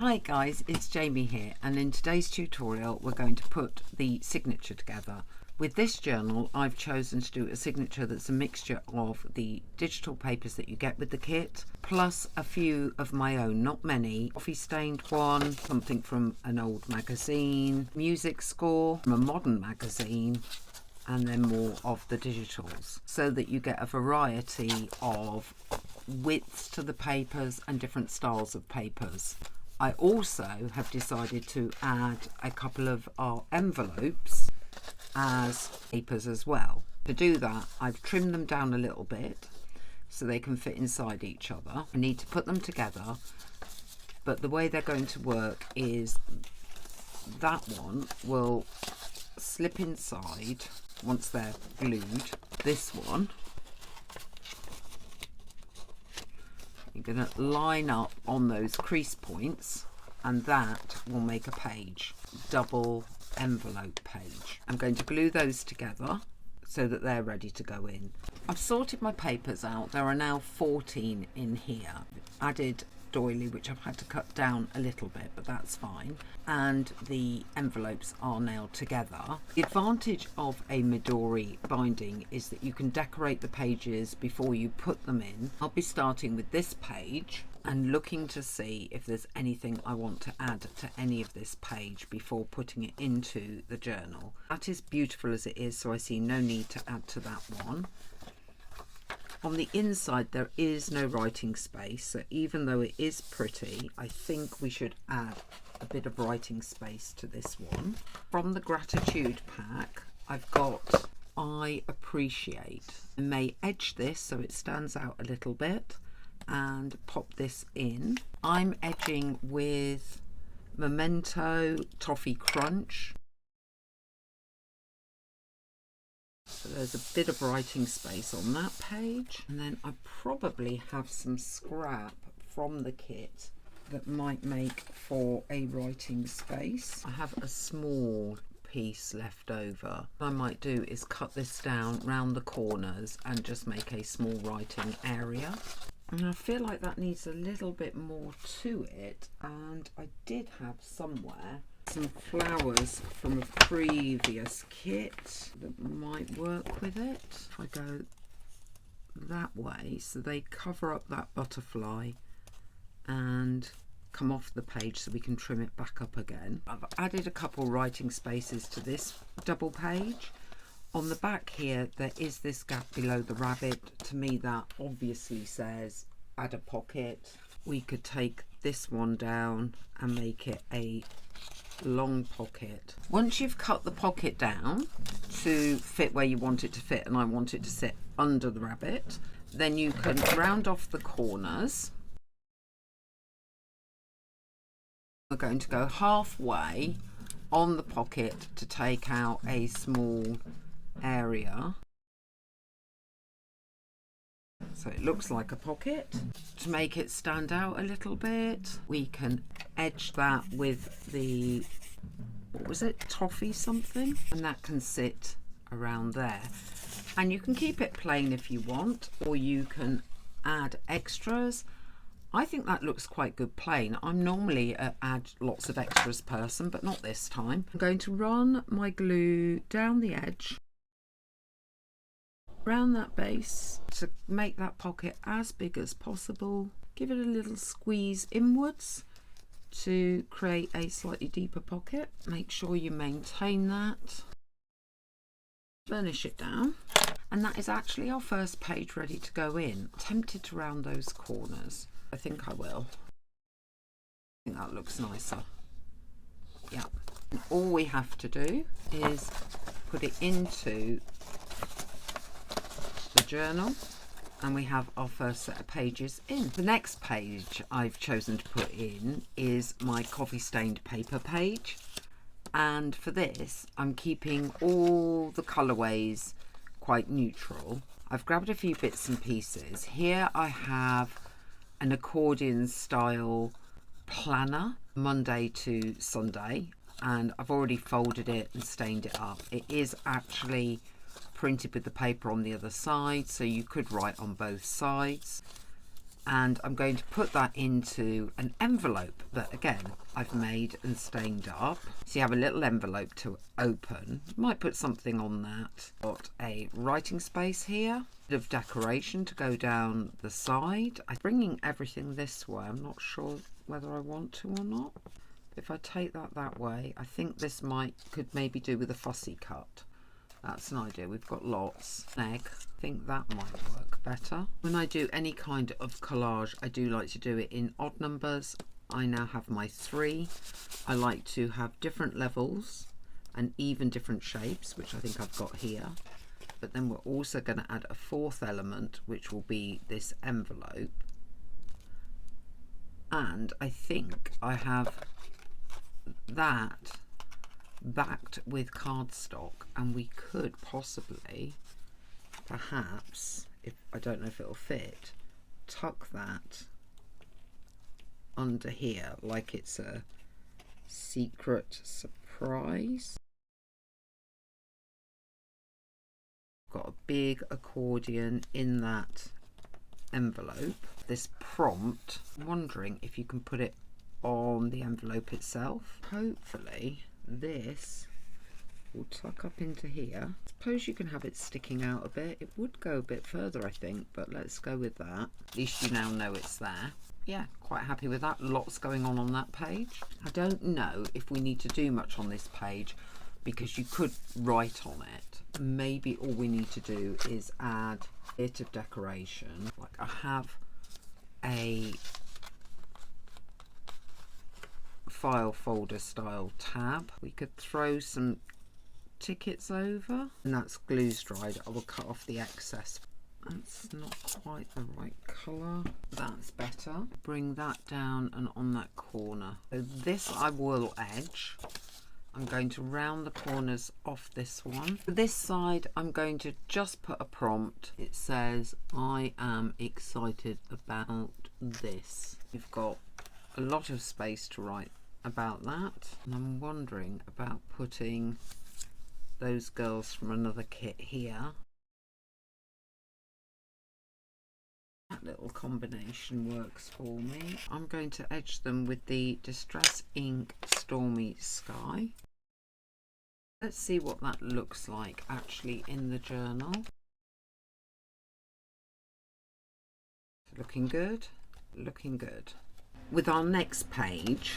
Hi guys, it's Jamie here, and in today's tutorial we're going to put the signature together. With this journal I've chosen to do a signature that's a mixture of the digital papers that you get with the kit plus a few of my own, not many. Coffee stained one, something from an old magazine, music score from a modern magazine, and then more of the digitals, so that you get a variety of widths to the papers and different styles of papers. I also have decided to add a couple of our envelopes as papers as well. To do that, I've trimmed them down a little bit so they can fit inside each other. I need to put them together, but the way they're going to work is that one will slip inside once they're glued. This one, you're going to line up on those crease points, and that will make a page, double envelope page. I'm going to glue those together so that they're ready to go in. I've sorted my papers out. There are now 14 in here. Added doily, which I've had to cut down a little bit, but that's fine, and the envelopes are nailed together. The advantage of a Midori binding is that you can decorate the pages before you put them in. I'll be starting with this page and looking to see if there's anything I want to add to any of this page before putting it into the journal. That is beautiful as it is, so I see no need to add to that one. On the inside there is no writing space, so even though it is pretty, I think we should add a bit of writing space to this one. From the gratitude pack I've got I appreciate. I may edge this so it stands out a little bit and pop this in. I'm edging with Memento Toffee Crunch. So there's a bit of writing space on that page, and then I probably have some scrap from the kit that might make for a writing space. I have a small piece left over. What I might do is cut this down round the corners and just make a small writing area. And I feel like that needs a little bit more to it, and I did have somewhere some flowers from a previous kit that might work with it. If I go that way, so they cover up that butterfly and come off the page so we can trim it back up again. I've added a couple writing spaces to this double page. On the back here there is this gap below the rabbit. To me that obviously says add a pocket. We could take this one down and make it a long pocket. Once you've cut the pocket down to fit where you want it to fit, and I want it to sit under the rabbit, then you can round off the corners. We're going to go halfway on the pocket to take out a small area so it looks like a pocket. To make it stand out a little bit, we can edge that with the, what was it, toffee something, and that can sit around there. And you can keep it plain if you want, or you can add extras. I think that looks quite good plain. I'm normally a add lots of extras person, but not this time. I'm going to run my glue down the edge around that base to make that pocket as big as possible. Give it a little squeeze inwards to create a slightly deeper pocket. Make sure you maintain that. Burnish it down, and that is actually our first page ready to go in. I'm tempted to round those corners. I think I will. I think that looks nicer. Yeah. And all we have to do is put it into the journal, and we have our first set of pages in. The next page I've chosen to put in is my coffee stained paper page, and for this I'm keeping all the colourways quite neutral. I've grabbed a few bits and pieces. Here I have an accordion style planner, Monday to Sunday, and I've already folded it and stained it up. It is actually printed with the paper on the other side, so you could write on both sides. and I'm going to put that into an envelope that again I've made and stained up. So you have a little envelope to open. Might put something on that. Got a writing space here, bit of decoration to go down the side. I'm bringing everything this way. I'm not sure whether I want to or not. If I take that way, I think this could maybe do with a fussy cut. That's an idea. We've got lots. Egg. I think that might work better. When I do any kind of collage, I do like to do it in odd numbers. I now have my 3. I like to have different levels and even different shapes, which I think I've got here. But then we're also going to add a 4th element, which will be this envelope. And I think I have that backed with cardstock, and we could possibly, perhaps, if I don't know if it'll fit, tuck that under here like it's a secret surprise. Got a big accordion in that envelope. This prompt, I'm wondering if you can put it on the envelope itself. Hopefully this will tuck up into here. Suppose you can have it sticking out a bit. It would go a bit further, I think, but let's go with that. At least you now know it's there. Yeah, quite happy with that. Lots going on that page. I don't know if we need to do much on this page because you could write on it. Maybe all we need to do is add a bit of decoration. Like I have a file folder style tab. We could throw some tickets over, and that's glue's dried. I will cut off the excess. That's not quite the right colour. That's better. Bring that down and on that corner. So this I will edge. I'm going to round the corners off this one. For this side, I'm going to just put a prompt. It says, I am excited about this. We've got a lot of space to write about that. And I'm wondering about putting those girls from another kit here. That little combination works for me. I'm going to edge them with the Distress Ink Stormy Sky. Let's see what that looks like actually in the journal. Looking good, looking good. With our next page,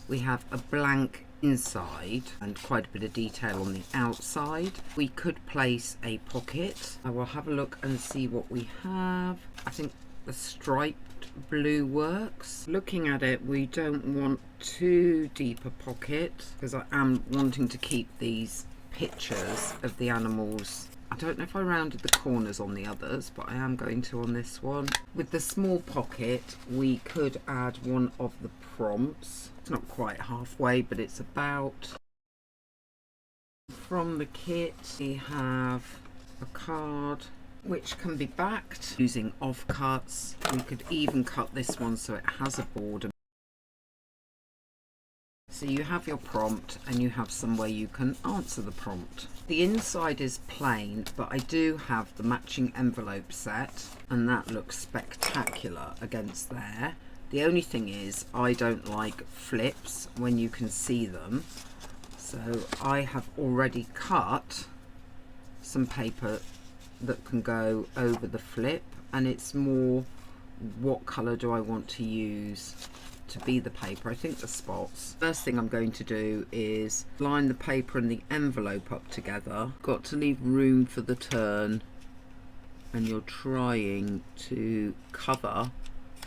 we have a blank inside and quite a bit of detail on the outside. We could place a pocket. I will have a look and see what we have. I think the striped blue works. Looking at it, we don't want too deep a pocket because I am wanting to keep these pictures of the animals. I don't know if I rounded the corners on the others, but I am going to on this one. With the small pocket, we could add one of the prompts. It's not quite halfway, but it's about. From the kit, we have a card which can be backed using offcuts. We could even cut this one so it has a border. So you have your prompt and you have somewhere you can answer the prompt. The inside is plain, but I do have the matching envelope set and that looks spectacular against there. The only thing is I don't like flips when you can see them. So I have already cut some paper that can go over the flip, and it's more what colour do I want to use to be the paper. I think the spots. First thing I'm going to do is line the paper and the envelope up together. Got to leave room for the turn, and you're trying to cover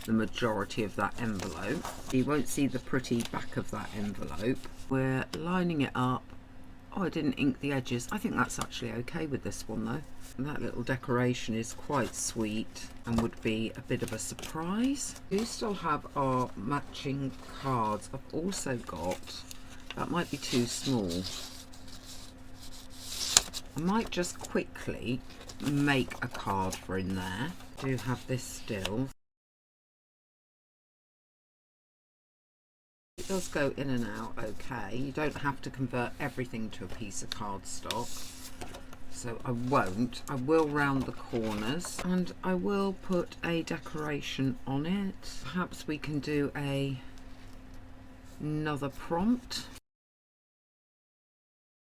the majority of that envelope. You won't see the pretty back of that envelope. We're lining it up. Oh, I didn't ink the edges. I think that's actually okay with this one though. And that little decoration is quite sweet and would be a bit of a surprise. We still have our matching cards. I've also got, that might be too small. I might just quickly make a card for in there. I do have this still. It does go in and out okay. You don't have to convert everything to a piece of cardstock. so I won't. I will round the corners and I will put a decoration on it. Perhaps we can do another prompt.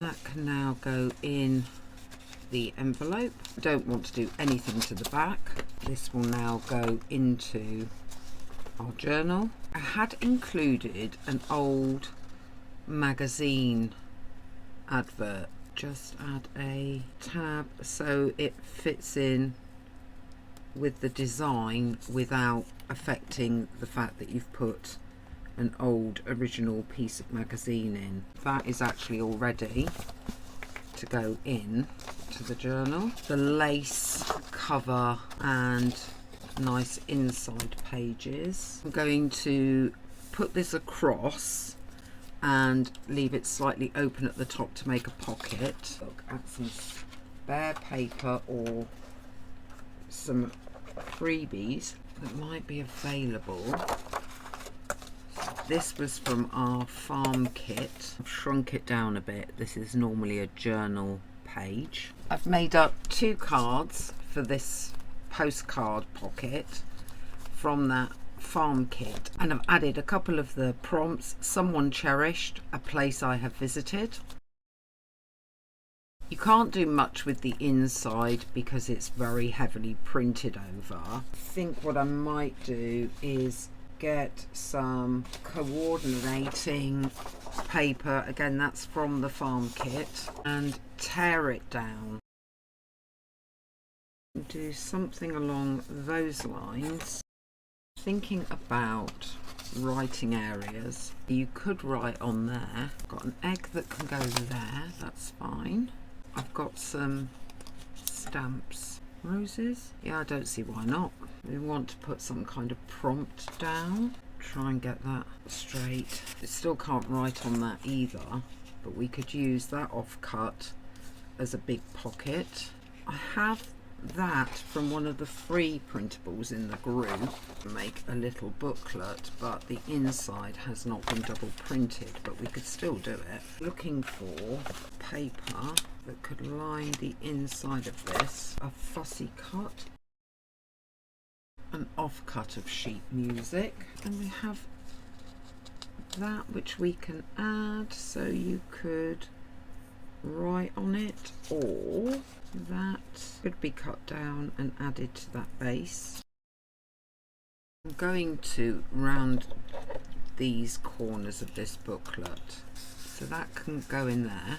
That can now go in the envelope. I don't want to do anything to the back. This will now go into our journal. I had included an old magazine advert. Just add a tab so it fits in with the design without affecting the fact that you've put an old original piece of magazine in. That is actually all ready to go in to the journal. The lace cover and nice inside pages. I'm going to put this across and leave it slightly open at the top to make a pocket. Look at some spare paper or some freebies that might be available. This was from our farm kit. I've shrunk it down a bit. This is normally a journal page. I've made up 2 cards for this postcard pocket from that farm kit, and I've added a couple of the prompts. Someone cherished, a place I have visited. You can't do much with the inside because it's very heavily printed over. I think what I might do is get some coordinating paper, again that's from the farm kit, and tear it down. Do something along those lines. Thinking about writing areas, you could write on there. Got an egg that can go there, that's fine. I've got some stamps. Roses? Yeah, I don't see why not. We want to put some kind of prompt down. Try and get that straight. It still can't write on that either, but we could use that offcut as a big pocket. I have that from one of the free printables in the group. Make a little booklet, but the inside has not been double printed, but we could still do it. Looking for paper that could line the inside of this. A fussy cut, an offcut of sheet music, and we have that which we can add, so you could write on it, or that could be cut down and added to that base. I'm going to round these corners of this booklet, so that can go in there.